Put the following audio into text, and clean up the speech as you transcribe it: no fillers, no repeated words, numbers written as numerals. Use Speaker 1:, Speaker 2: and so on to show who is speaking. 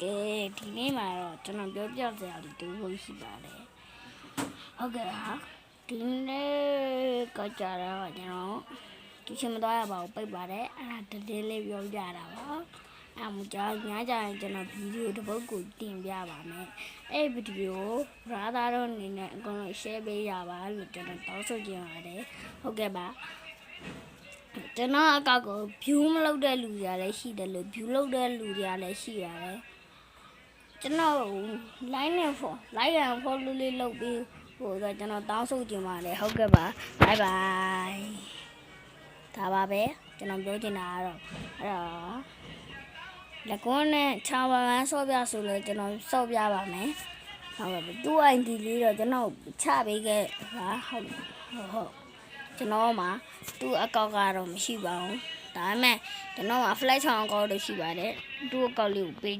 Speaker 1: ကဲဒီနေ့မှာတော့ကျွန်တော်ပြောပြစရာလေးတူဖို့ရှိပါတယ်ဟုတ်ကဲ့ဟာဒီနေ့ကကြတော့ကျွန်တော်ဒီချိန်မသွားရပါဘူးပိတ်ပါတယ်အဲ့ဒါတည်းလေးပြောပြတာပါအဲ့မှကြာညကြရင်ကျွန်တော်ဗီဒီယိုတစ်ပုဒ်ကိုတင်ပြပါမယ်အဲ့ဗီဒီယိုဘာသာတော့အနေနဲ့အကုန်လုံး share ပေးရပါလို့ကျွန်တော်တောင်းဆိုချင်ပါတယ်ဟုတ်ကဲ့ပါကျွန်တော်အကောက်ကို view မလုပ်တဲ့လူတွေလည်းရှိတယ်လို့ view လုပ်တဲ့လူတွေလည်းရှိရတယ်ကျွန်တော် line နဲ့ like and follow လေးလုပ်ပြီးဟိုကကျွန်တော်တောင်းဆိုချင်ပါတယ်ဟုတ်ကဲ့ပါ bye bye ဒါပါပဲကျွန်တော်ပြောချင်တာကတော့အဲ့တော့လက်ကွန်းနဲ့ချာဝါန်ဆော့ပြဆိုလို့ကျွန်တော်ဆော့ပြပါမယ်ဟုတ်ပါဘူးသူ့ ID လေးတော့ကျွန်တော်ချပေးခဲ့ပါဟုတ်ကျွန်တော်မှာသူ့အကောက်ကတော့မရှိပါဘူးဒါပေမဲ့ကျွန်တော်မှာ flash ချောင်းအကောက်တော့ရှိပါတယ်သူ့အကောက်လေးကိုပေး